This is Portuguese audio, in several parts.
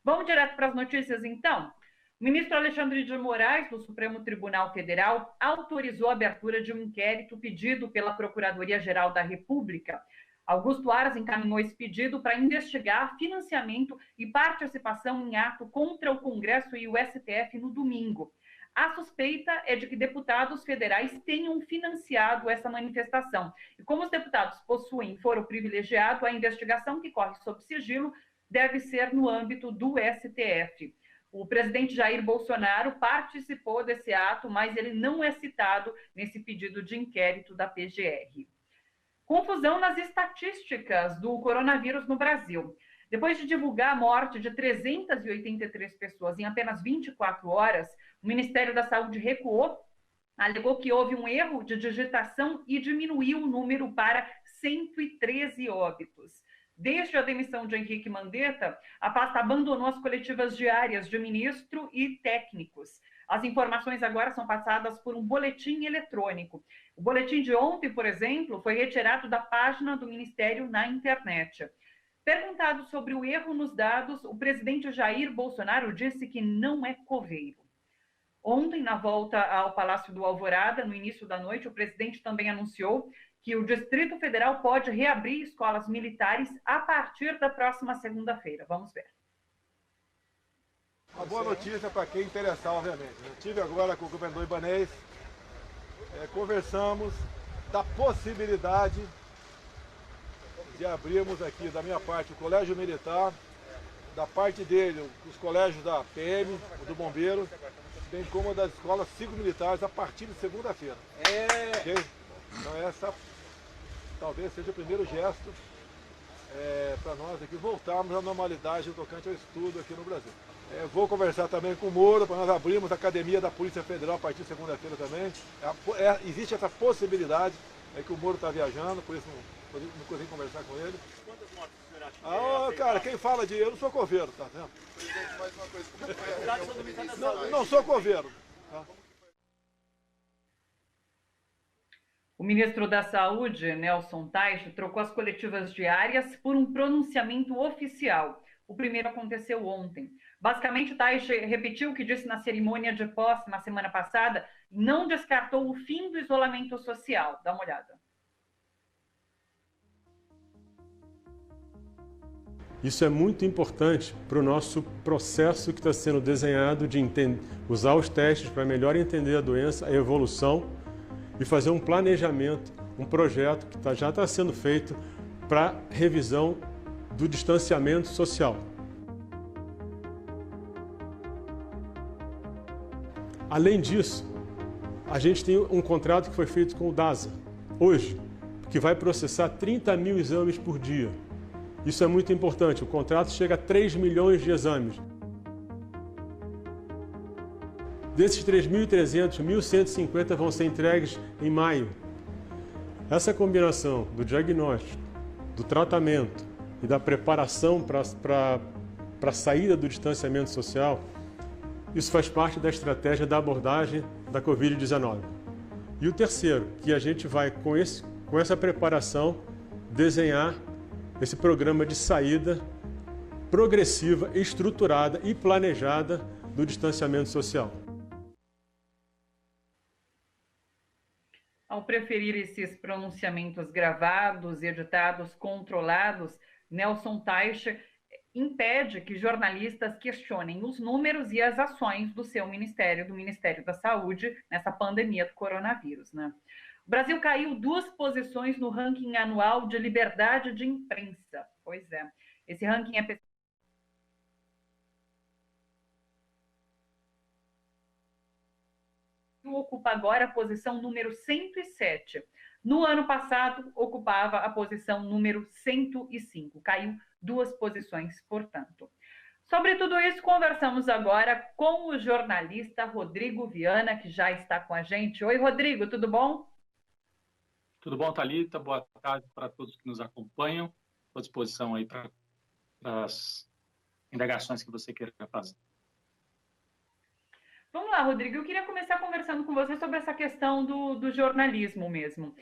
Vamos direto para as notícias, então? O ministro Alexandre de Moraes, do Supremo Tribunal Federal, autorizou a abertura de um inquérito pedido pela Procuradoria-Geral da República. Augusto Aras encaminhou esse pedido para investigar financiamento e participação em ato contra o Congresso e o STF no domingo. A suspeita é de que deputados federais tenham financiado essa manifestação. E como os deputados possuem foro privilegiado, a investigação, que corre sob sigilo, deve ser no âmbito do STF. O presidente Jair Bolsonaro participou desse ato, mas ele não é citado nesse pedido de inquérito da PGR. Confusão nas estatísticas do coronavírus no Brasil. Depois de divulgar a morte de 383 pessoas em apenas 24 horas, o Ministério da Saúde recuou, alegou que houve um erro de digitação e diminuiu o número para 113 óbitos. Desde a demissão de Henrique Mandetta, a pasta abandonou as coletivas diárias de ministro e técnicos. As informações agora são passadas por um boletim eletrônico. O boletim de ontem, por exemplo, foi retirado da página do Ministério na internet. Perguntado sobre o erro nos dados, o presidente Jair Bolsonaro disse que não é coveiro. Ontem, na volta ao Palácio do Alvorada, no início da noite, o presidente também anunciou que o Distrito Federal pode reabrir escolas militares a partir da próxima segunda-feira. Vamos ver. Uma boa notícia para quem interessar, obviamente. Eu estive agora com o governador Ibanez, conversamos da possibilidade de abrirmos aqui, da minha parte, o Colégio Militar, da parte dele, os colégios da PM, do Bombeiro, bem como das escolas cívico-militares a partir de segunda-feira. Okay? Então essa talvez seja o primeiro gesto para nós aqui voltarmos à normalidade no tocante ao estudo aqui no Brasil. Vou conversar também com o Moro, para nós abrirmos a Academia da Polícia Federal a partir de segunda-feira também. Existe essa possibilidade, que o Moro está viajando, por isso não consegui conversar com ele. Quantas mortes o senhor acha que cara, quem fala de eu não sou coveiro, tá vendo? Presidente, mais uma coisa, como foi Não sou coveiro. Tá? O ministro da Saúde, Nelson Teich, trocou as coletivas diárias por um pronunciamento oficial. O primeiro aconteceu ontem. Basicamente, Teich repetiu o que disse na cerimônia de posse na semana passada e não descartou o fim do isolamento social. Dá uma olhada. Isso é muito importante para o nosso processo que está sendo desenhado de usar os testes para melhor entender a doença, a evolução e fazer um planejamento, um projeto que já está sendo feito para revisão do distanciamento social. Além disso, a gente tem um contrato que foi feito com o DASA, hoje, que vai processar 30 mil exames por dia. Isso é muito importante, o contrato chega a 3 milhões de exames. Desses 3.300, 1.150 vão ser entregues em maio. Essa combinação do diagnóstico, do tratamento e da preparação para a saída do distanciamento social, isso faz parte da estratégia da abordagem da Covid-19. E o terceiro, que a gente vai, com essa preparação, desenhar esse programa de saída progressiva, estruturada e planejada do distanciamento social. Ao preferir esses pronunciamentos gravados, editados, controlados, Nelson Teich impede que jornalistas questionem os números e as ações do seu ministério, do Ministério da Saúde, nessa pandemia do coronavírus, né? O Brasil caiu 2 posições no ranking anual de liberdade de imprensa. Pois é, esse ranking é ocupa agora a posição número 107. No ano passado, ocupava a posição número 105. Caiu 2 posições, portanto. Sobre tudo isso, conversamos agora com o jornalista Rodrigo Viana, que já está com a gente. Oi, Rodrigo, tudo bom? Tudo bom, Thalita? Boa tarde para todos que nos acompanham. Estou à disposição aí para as indagações que você queira fazer. Vamos lá, Rodrigo. Eu queria começar conversando com você sobre essa questão do jornalismo mesmo.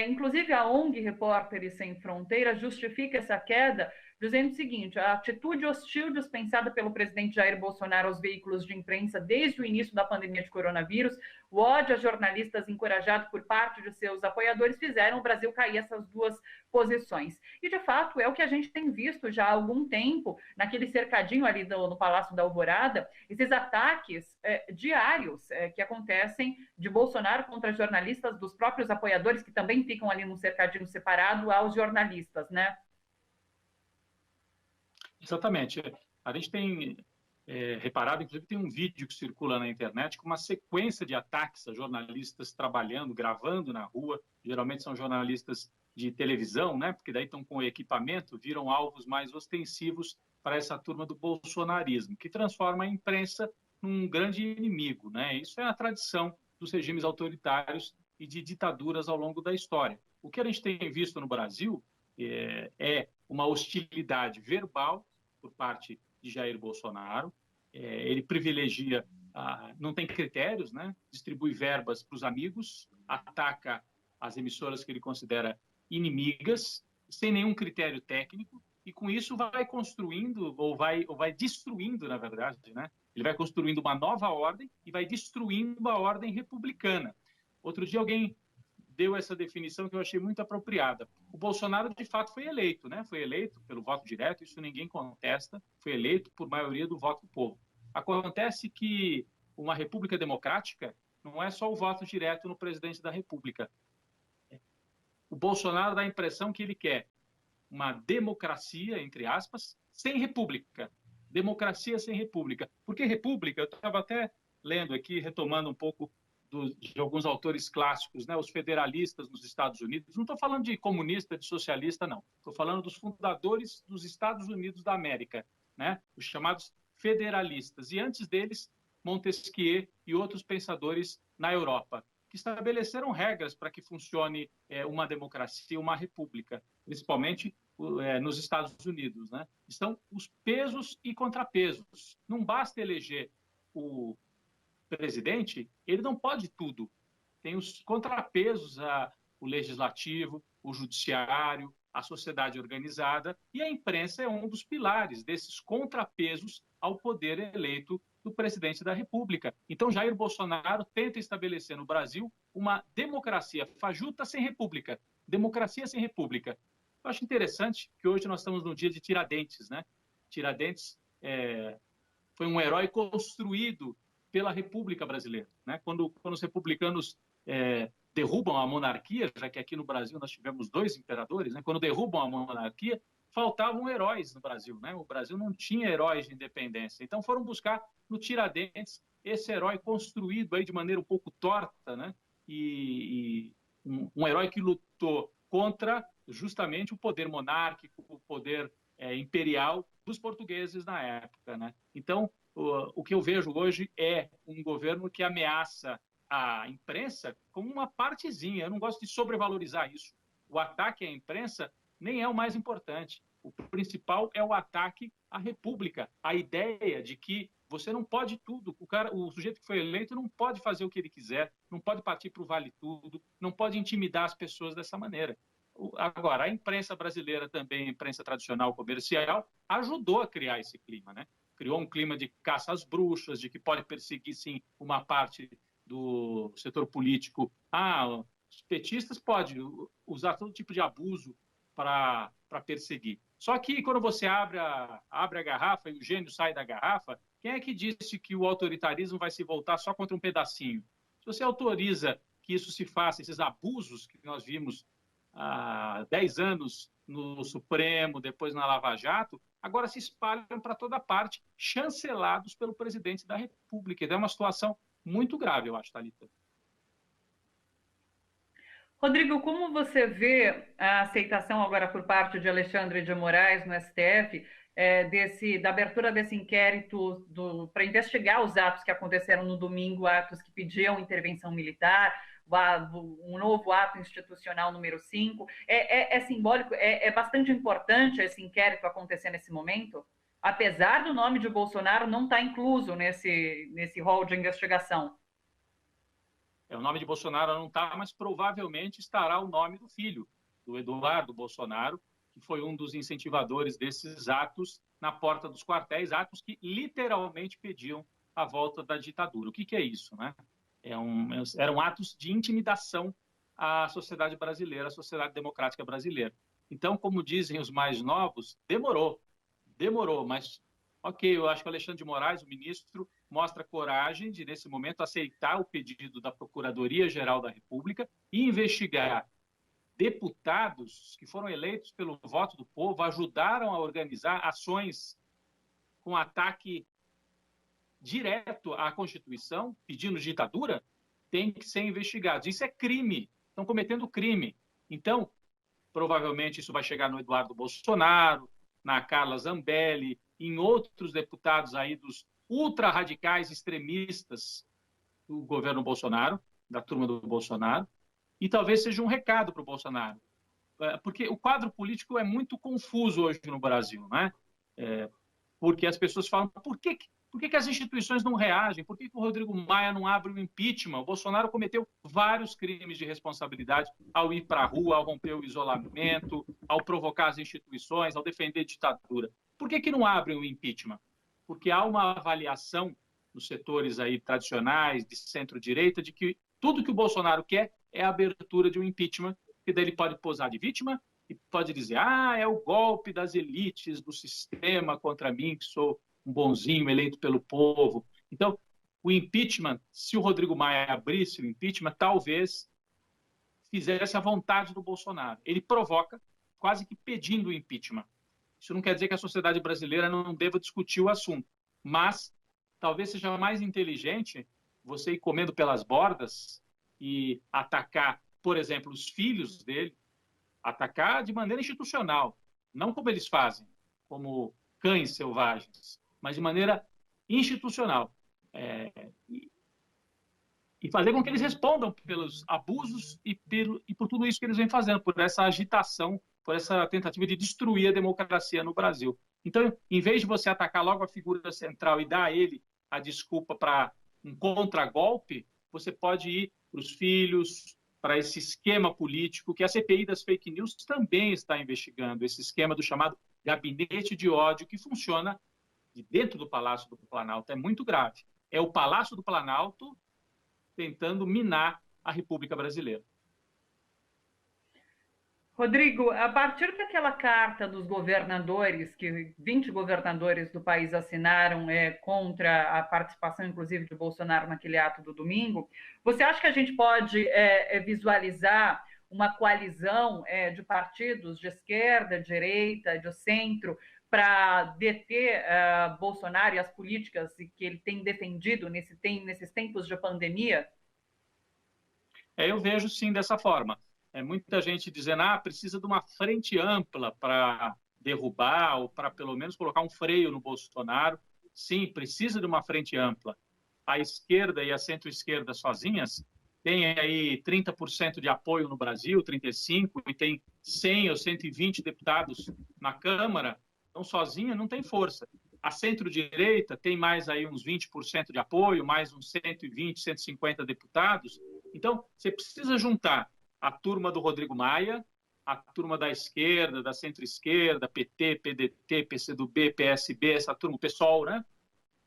Inclusive, a ONG Repórteres Sem Fronteiras justifica essa queda dizendo o seguinte: a atitude hostil dispensada pelo presidente Jair Bolsonaro aos veículos de imprensa desde o início da pandemia de coronavírus, o ódio a jornalistas encorajado por parte de seus apoiadores fizeram o Brasil cair essas duas posições. E, de fato, é o que a gente tem visto já há algum tempo, naquele cercadinho ali no Palácio da Alvorada, esses ataques diários que acontecem de Bolsonaro contra jornalistas, dos próprios apoiadores, que também ficam ali num cercadinho separado, aos jornalistas, né? Exatamente. A gente tem reparado, inclusive tem um vídeo que circula na internet com uma sequência de ataques a jornalistas trabalhando, gravando na rua. Geralmente são jornalistas de televisão, né? Porque daí estão com equipamento, viram alvos mais ostensivos para essa turma do bolsonarismo, que transforma a imprensa num grande inimigo, né? Isso é a tradição dos regimes autoritários e de ditaduras ao longo da história. O que a gente tem visto no Brasil é uma hostilidade verbal por parte de Jair Bolsonaro. Ele privilegia, não tem critérios, né? Distribui verbas para os amigos, ataca as emissoras que ele considera inimigas, sem nenhum critério técnico, e com isso vai construindo, ou vai destruindo, na verdade, né? Ele vai construindo uma nova ordem e vai destruindo a ordem republicana. Outro dia alguém deu essa definição que eu achei muito apropriada. O Bolsonaro, de fato, foi eleito, né? Foi eleito pelo voto direto, isso ninguém contesta, foi eleito por maioria do voto do povo. Acontece que uma república democrática não é só o voto direto no presidente da república. O Bolsonaro dá a impressão que ele quer uma democracia, entre aspas, sem república. Democracia sem república. Porque república, eu estava até lendo aqui, retomando um pouco de alguns autores clássicos, né, os federalistas nos Estados Unidos. Não estou falando de comunista, de socialista, não. Estou falando dos fundadores dos Estados Unidos da América, né, os chamados federalistas. E antes deles, Montesquieu e outros pensadores na Europa, que estabeleceram regras para que funcione uma democracia, uma república, principalmente nos Estados Unidos, né? Estão os pesos e contrapesos. Não basta eleger o presidente, ele não pode tudo. Tem os contrapesos, o legislativo, o judiciário, a sociedade organizada, e a imprensa é um dos pilares desses contrapesos ao poder eleito do presidente da República. Então, Jair Bolsonaro tenta estabelecer no Brasil uma democracia fajuta sem república. Democracia sem república. Eu acho interessante que hoje nós estamos no dia de Tiradentes, né? Tiradentes foi um herói construído pela República Brasileira, né? Quando os republicanos derrubam a monarquia, já que aqui no Brasil nós tivemos 2 imperadores, né? Quando derrubam a monarquia, faltavam heróis no Brasil, né? O Brasil não tinha heróis de independência. Então foram buscar no Tiradentes esse herói construído aí de maneira um pouco torta, né? E um herói que lutou contra justamente o poder monárquico, o poder imperial dos portugueses na época, né? Então, o que eu vejo hoje é um governo que ameaça a imprensa como uma partezinha. Eu não gosto de sobrevalorizar isso. O ataque à imprensa nem é o mais importante. O principal é o ataque à República, a ideia de que você não pode tudo. O sujeito que foi eleito não pode fazer o que ele quiser, não pode partir para o vale tudo, não pode intimidar as pessoas dessa maneira. Agora, a imprensa brasileira também, a imprensa tradicional comercial, ajudou a criar esse clima, né? Criou um clima de caça às bruxas, de que pode perseguir, sim, uma parte do setor político. Os petistas podem usar todo tipo de abuso para perseguir. Só que quando você abre a garrafa e o gênio sai da garrafa, quem é que disse que o autoritarismo vai se voltar só contra um pedacinho? Se você autoriza que isso se faça, esses abusos que nós vimos há 10 anos no Supremo, depois na Lava Jato, agora se espalham para toda parte, chancelados pelo presidente da República. Então é uma situação muito grave, eu acho, Thalita. Rodrigo, como você vê a aceitação agora por parte de Alexandre de Moraes no STF da abertura desse inquérito para investigar os atos que aconteceram no domingo, atos que pediam intervenção militar, um novo ato institucional número 5? É simbólico, é bastante importante esse inquérito acontecer nesse momento? Apesar do nome de Bolsonaro não estar incluso nesse rol de investigação. O nome de Bolsonaro não está, mas provavelmente estará o nome do filho, do Eduardo Bolsonaro, que foi um dos incentivadores desses atos na porta dos quartéis, atos que literalmente pediam a volta da ditadura. O que é isso, né? Eram atos de intimidação à sociedade brasileira, à sociedade democrática brasileira. Então, como dizem os mais novos, demorou, mas, ok, eu acho que o Alexandre de Moraes, o ministro, mostra coragem de, nesse momento, aceitar o pedido da Procuradoria-Geral da República e investigar deputados que foram eleitos pelo voto do povo, ajudaram a organizar ações com ataque direto à Constituição, pedindo ditadura, tem que ser investigados. Isso é crime, estão cometendo crime. Então, provavelmente isso vai chegar no Eduardo Bolsonaro, na Carla Zambelli, em outros deputados aí dos ultra-radicais extremistas do governo Bolsonaro, da turma do Bolsonaro, e talvez seja um recado para o Bolsonaro, porque o quadro político é muito confuso hoje no Brasil, né? Porque as pessoas falam, por que as instituições não reagem? Por que o Rodrigo Maia não abre o impeachment? O Bolsonaro cometeu vários crimes de responsabilidade ao ir para a rua, ao romper o isolamento, ao provocar as instituições, ao defender a ditadura. Por que não abrem o impeachment? Porque há uma avaliação nos setores aí tradicionais, de centro-direita, de que tudo que o Bolsonaro quer é a abertura de um impeachment, que daí ele pode posar de vítima e pode dizer, é o golpe das elites do sistema contra mim, que sou um bonzinho eleito pelo povo. Então, o impeachment, se o Rodrigo Maia abrisse o impeachment, talvez fizesse a vontade do Bolsonaro. Ele provoca, quase que pedindo o impeachment. Isso não quer dizer que a sociedade brasileira não deva discutir o assunto, mas talvez seja mais inteligente você ir comendo pelas bordas e atacar, por exemplo, os filhos dele, atacar de maneira institucional, não como eles fazem, como cães selvagens, mas de maneira institucional. E fazer com que eles respondam pelos abusos e por tudo isso que eles vêm fazendo, por essa agitação, por essa tentativa de destruir a democracia no Brasil. Então, em vez de você atacar logo a figura central e dar a ele a desculpa para um contragolpe, você pode ir para os filhos, para esse esquema político que a CPI das fake news também está investigando, esse esquema do chamado gabinete de ódio que funciona de dentro do Palácio do Planalto. É muito grave. É o Palácio do Planalto tentando minar a República Brasileira. Rodrigo, a partir daquela carta dos governadores, que 20 governadores do país assinaram contra a participação, inclusive, de Bolsonaro naquele ato do domingo, você acha que a gente pode visualizar uma coalizão de partidos de esquerda, direita, de centro, para deter Bolsonaro e as políticas que ele tem defendido nesses tempos de pandemia? Eu vejo sim dessa forma. Muita gente dizendo precisa de uma frente ampla para derrubar ou para pelo menos colocar um freio no Bolsonaro. Sim, precisa de uma frente ampla. A esquerda e a centro-esquerda sozinhas têm aí 30% de apoio no Brasil, 35%, e tem 100 ou 120 deputados na Câmara. Então, sozinha não tem força. A centro-direita tem mais aí uns 20% de apoio, mais uns 120, 150 deputados. Então, você precisa juntar a turma do Rodrigo Maia, a turma da esquerda, da centro-esquerda, PT, PDT, PCdoB, PSB, essa turma, o PSOL, né?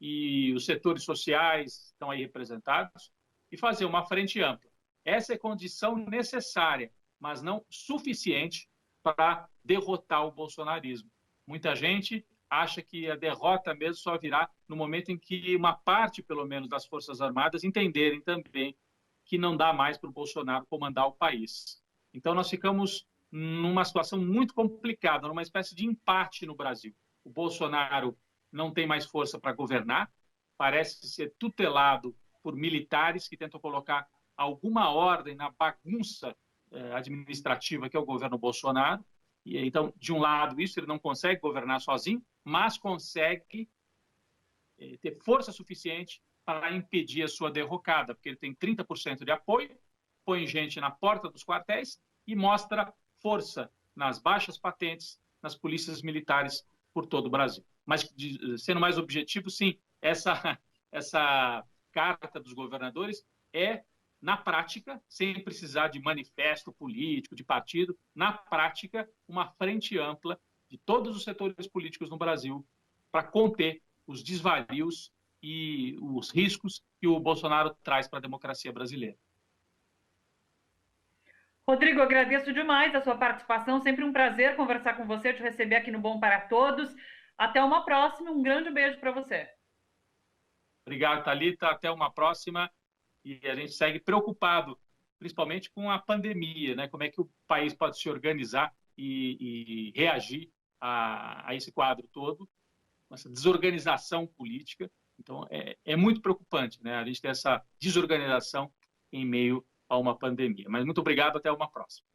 E os setores sociais estão aí representados, e fazer uma frente ampla. Essa é condição necessária, mas não suficiente para derrotar o bolsonarismo. Muita gente acha que a derrota mesmo só virá no momento em que uma parte, pelo menos, das Forças Armadas entenderem também que não dá mais para o Bolsonaro comandar o país. Então, nós ficamos numa situação muito complicada, numa espécie de empate no Brasil. O Bolsonaro não tem mais força para governar, parece ser tutelado por militares que tentam colocar alguma ordem na bagunça administrativa que é o governo Bolsonaro. E, então, de um lado, isso ele não consegue governar sozinho, mas consegue ter força suficiente para impedir a sua derrocada, porque ele tem 30% de apoio, põe gente na porta dos quartéis e mostra força nas baixas patentes, nas polícias militares por todo o Brasil. Mas, sendo mais objetivo, sim, essa carta dos governadores é na prática, sem precisar de manifesto político, de partido, na prática, uma frente ampla de todos os setores políticos no Brasil para conter os desvarios e os riscos que o Bolsonaro traz para a democracia brasileira. Rodrigo, agradeço demais a sua participação. Sempre um prazer conversar com você, te receber aqui no Bom para Todos. Até uma próxima. Um grande beijo para você. Obrigado, Thalita. Até uma próxima. E a gente segue preocupado, principalmente com a pandemia, né? Como é que o país pode se organizar e reagir a esse quadro todo, essa desorganização política. Então, é muito preocupante, né? A gente ter essa desorganização em meio a uma pandemia. Mas muito obrigado, até uma próxima.